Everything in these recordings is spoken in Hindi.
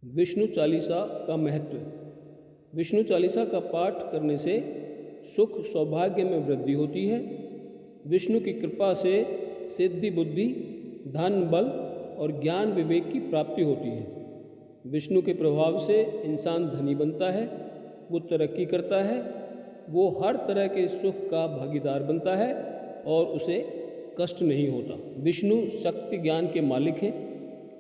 विष्णु चालीसा का महत्व। विष्णु चालीसा का पाठ करने से सुख सौभाग्य में वृद्धि होती है। विष्णु की कृपा से सिद्धि बुद्धि, धन बल और ज्ञान विवेक की प्राप्ति होती है। विष्णु के प्रभाव से इंसान धनी बनता है, वो तरक्की करता है, वो हर तरह के सुख का भागीदार बनता है और उसे कष्ट नहीं होता। विष्णु शक्ति ज्ञान के मालिक हैं।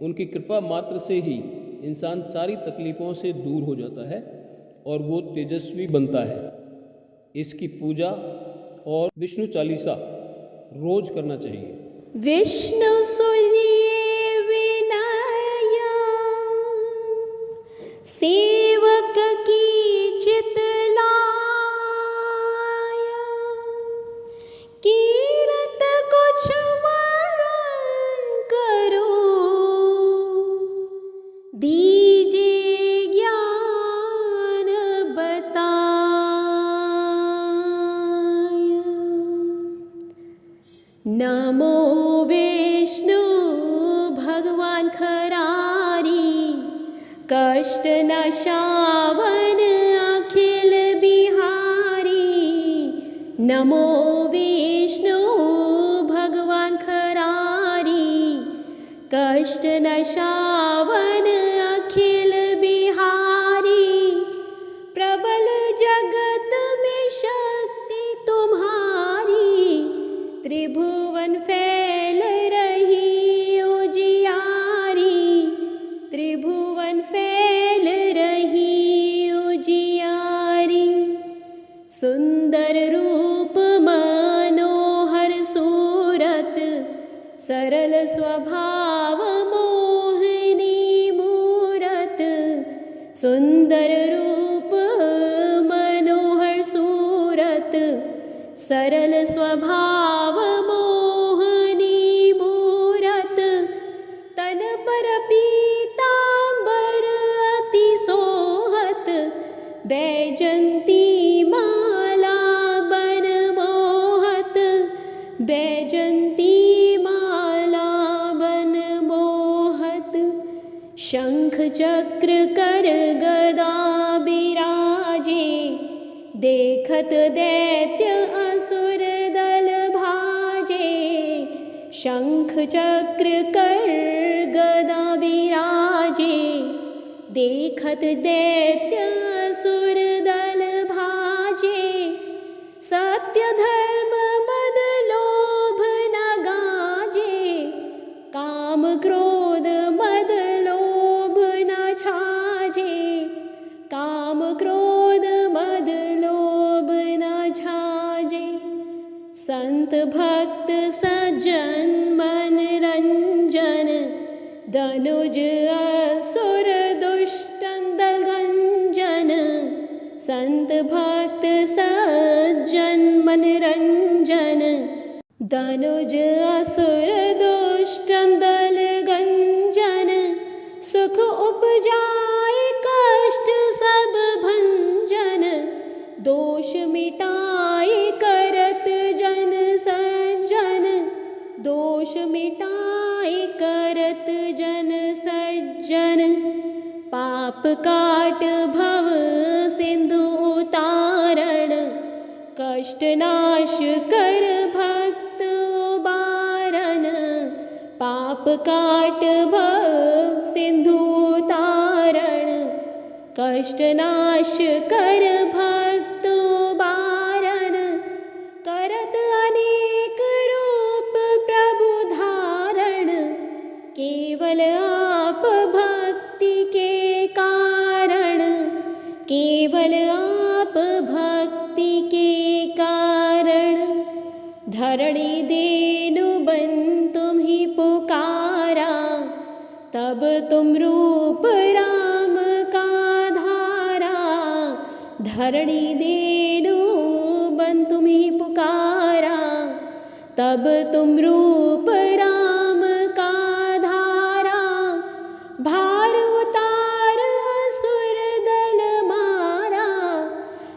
उनकी कृपा मात्र से ही इंसान सारी तकलीफ़ों से दूर हो जाता है और वो तेजस्वी बनता है। इसकी पूजा और विष्णु चालीसा रोज करना चाहिए। विष्णु सुनिए विनया, सेवक की चित लाया, कीरत कुछ वर्णन करो, दीजिए ज्ञान बताया। नमो विष्णु भगवान खरारी, कष्ट नाशावन अखिल बिहारी। नमो विष्णु भगवान खरारी, कष्ट नाशावन अखिल बिहारी। प्रबल जगत में शक्ति तुम्हारी, त्रिभुवन फैल रही उजियारी। त्रिभुवन फैल रही उजियारी। सुंदर रूप मनोहर सूरत, सरल स्वभाव मोहिनी मूरत। सुंदर रूप मनोहर सूरत, सरल स्वभाव मोहिनी मूरत। तन पर पीतांबर अति सोहत, बैजंती माला बन मोहत। बैजंती माला बन मोहत। शंख चक्र कर गदा बिराजे, देखत दैत्य असुर दल भाजे। शंख चक्र कर गदा बिराजे, देखत दैत्य असुर दल भाजे। सत्य धर्म मद लोभ न गाजे, काम क्रोध मद लोभ न छाजे। काम क्रोध मद लोभ न छाजे। संत भक्त सज्जन मन रंजन, धनुज असुर दुष्टन दलगंजन। संत भक्त सज्जन मन रंजन, धनुज असुर दुष्टन दलगंजन। सुख उपजाए कष्ट सब भंजन, दोष मिटाए करत जन सज्जन। दोष मिटाए करत जन सज्जन। पाप काट भव सिंधु उतारण, कष्ट नाश कर भक्त उबारन। पाप काट भव सिंधु उतारण, कष्ट नाश कर भक्त उबारन। करत अनेक रूप प्रभु धारण, केवल आप भक्ति के कारण। केवल आप भक्ति के कारण। धरणी देनु बन तुम ही पुकारा, तब तुम रूप राम का धारा। धरणी देनु बन तुम ही पुकारा, तब तुम रूप राम का धारा। भार उतार असुर दल मारा,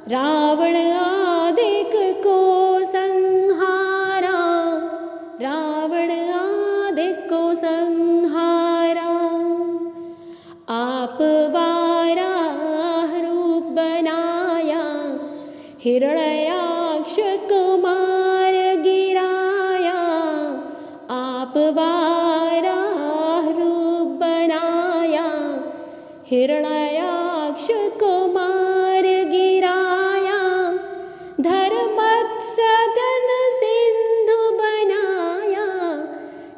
रावण आदिक को संहारा। रावण आदिक को संहारा। आप वाराह रूप बनाया, हिरण्याक्ष कुमार गिराया। आप वाराह रूप बनाया, हिरण्याक्ष कुमार गिराया। धर्मत्सदन सिंधु बनाया,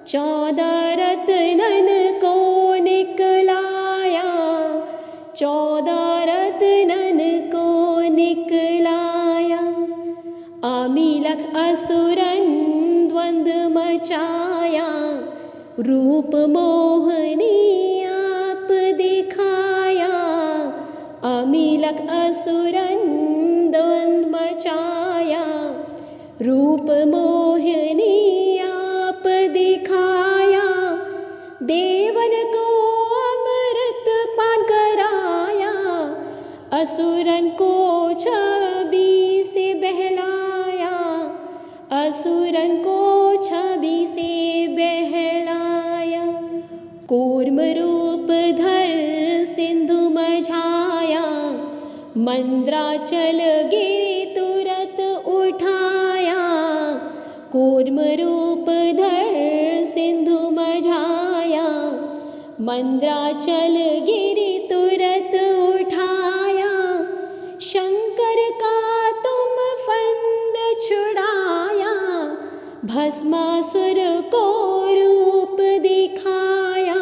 14 रत्नन को निकलाया, 14 रत्नन को निकलाया। अमीलख असुरन द्वंद मचाया, रूप मोहनी आप दिखाया। अमीलख असुरन द्वंद मचाया, रूप मोहिनी आप दिखाया। देवन को अमृत पान कराया, असुरन को छवि से बहलाया, असुरन को छवि से बहलाया। कूर्म रूप धर सिंधु मझाया, मंद्राचल गिरि तुरत उठाया। कूर्म रूप धर सिंधु मझाया, मंद्राचल गिरि तुरत उठाया। शंकर का तुम फंद छुड़ाया, भस्मासुर को रूप दिखाया,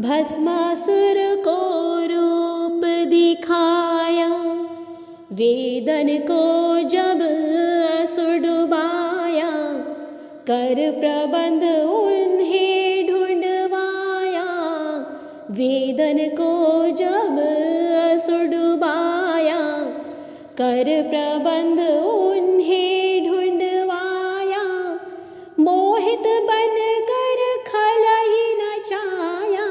भस्मासुर को रूप दिखाया। वेदन को जब असुर डुबाया, कर प्रबंध उन्हें ढूंढवाया। वेदन को जब असुर डुबाया, कर प्रबंध उन्हें ढूंढवाया। मोहित बन कर खल ही नचाया,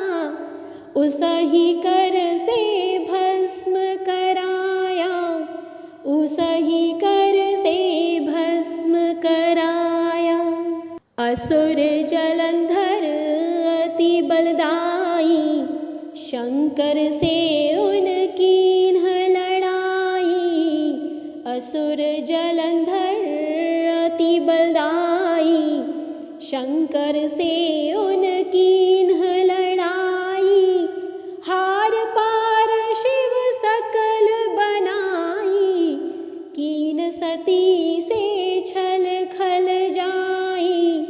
उसही कर से भस्म कराया, उसही कर से भस्म कराया। असुर जलंधर अति बलदाई, शंकर से उनकी लड़ाई। असुर जलंधर अति बलदाई, शंकर से उनकी लड़ाई। हार पार शिव सकल बनाई, कीन सती से छल खल जाई,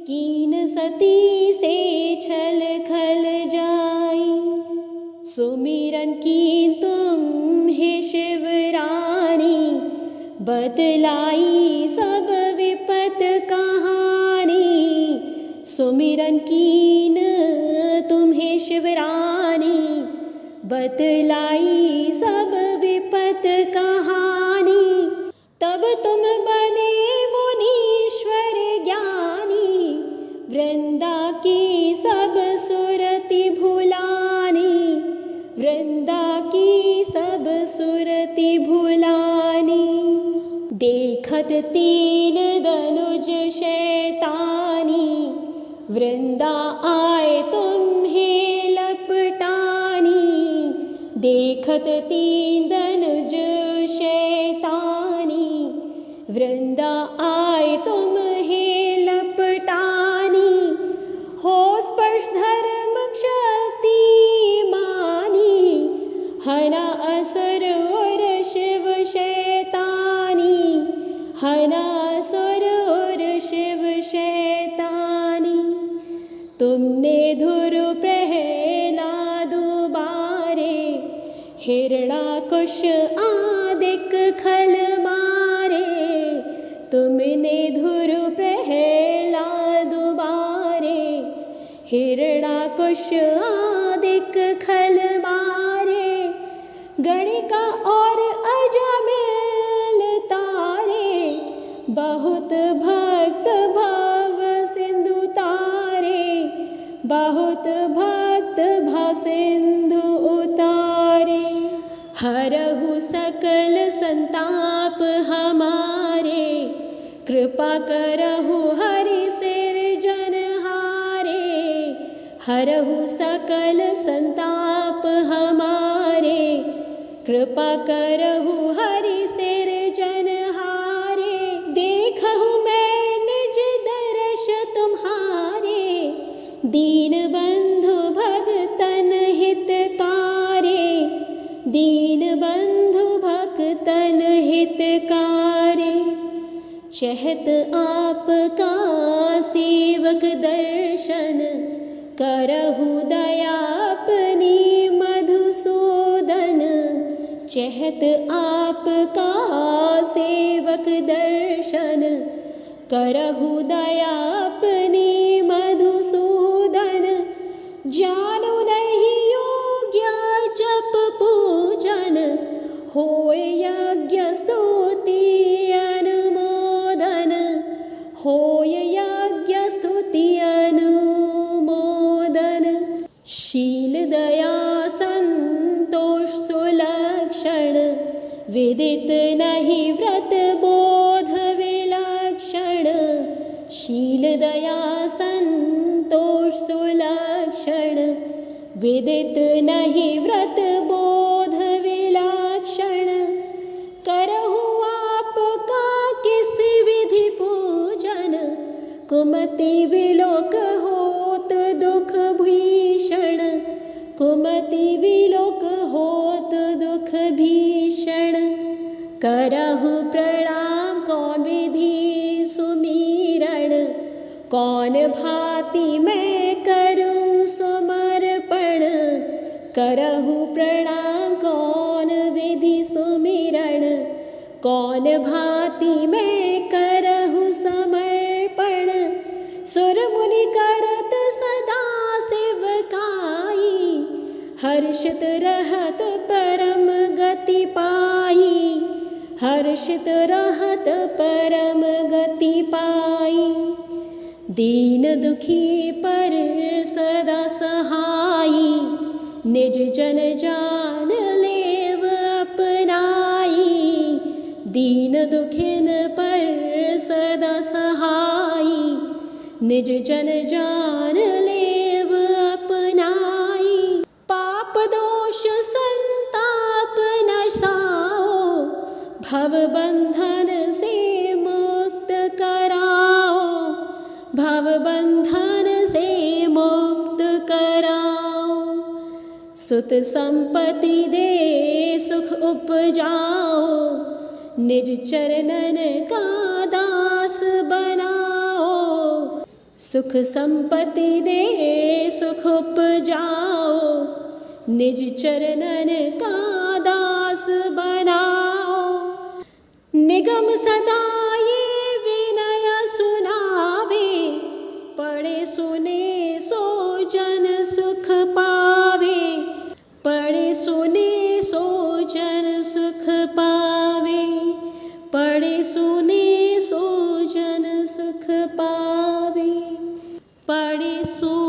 कीन सती से छल खल जाई। सुमिरन की तुम हे शिवरानी, बतलाई सब विपत कहानी। सुमिरन कीन तुम्हें शिवरानी, बतलाई सब विपत कहानी। तब तुम बने मुनीश्वर ज्ञानी, वृंदा की सब सुरति भुलानी, वृंदा की सब सुरति भुलानी। देखत तीन धनुज शैतानी, वृंदा आए तुम्हें लपटानी। देखत तीन धनुज शैतानी, वृंदा आए तुम्हें लपटानी। हो स्पर्श धर्म क्षति मानी, हना असुर और शिव शैतानी, हना असुर और शिव शैतानी। तुमने धुर प्रहलाद बारे, हिरणाकुश आदिक खल मारे। तुमने धुर प्रहलाद बारे, हिरणाकुश आदिक खल मारे। गणिका और अजमेल तारे, बहुत भक्त भव सिंधु तारे, बहुत भक्त भव सिंधु उतारे। हरहु सकल संताप हमारे, कृपा करहु हरि सिरजनहारे। हरहु सकल संताप हमारे, कृपा करहु हरि सिरजनहारे। देखहु मैं निज दर्श तुम्हारे, दीन बंधु भगतन हितकारे, दीन बंधु भगतन हितकारे। चहत आपका सेवक दर्शन, करहु दया अपनी मधुसूदन। चहत आपका सेवक दर्शन, करहु दया अपनी मधुसूदन। जानु नहीं योग्य जप पूजन, होय यज्ञ स्तुति अनुमोदन, होय यज्ञ स्तुति अनुमोदन। शील दया संतोष सुलक्षण, विदित नहीं व्रत बोध विलक्षण। शील दया संतोष सुलक्षण, विदित नहीं व्रत बोध विलक्षण। करहु आपका किस विधि पूजन, कुमति विलोक होत दुख भीषण, कुमति विलोक होत दुख भीषण। करहु प्रणाम कौन विधि सुमीरण, कौन भांति मैं करूं समर्पण। करहु प्रणाम कौन विधि सुमिरण, कौन भांति मैं करहु समर्पण। सुर मुनि करत सदा सेवकाई, हर्षित रहत परम गति पाई, हर्षित रहत परम गति पाई। दीन दुखी पर सदा सहाई, निज जन जान लेव अपनाई। दीन दुखिन पर सदा सहाई, निज जन जान लेव अपनाई। पाप दोष संताप नसाओ, भव बंधन से मुक्त कराओ, भव बंधन से मुक्त कराओ। सुत संपत्ति दे सुख उपजाओ, निज चरणन का दास बनाओ। सुख संपत्ति दे सुख उपजाओ, निज चरणन का दास बनाओ। निगम सदा ये विनय सुनावे, पढ़े सुने सो जन सुख पावे, पढ़े सुने सो जन सुख पावे, पढ़े सुने सो जन सुख पावे, पढ़े सो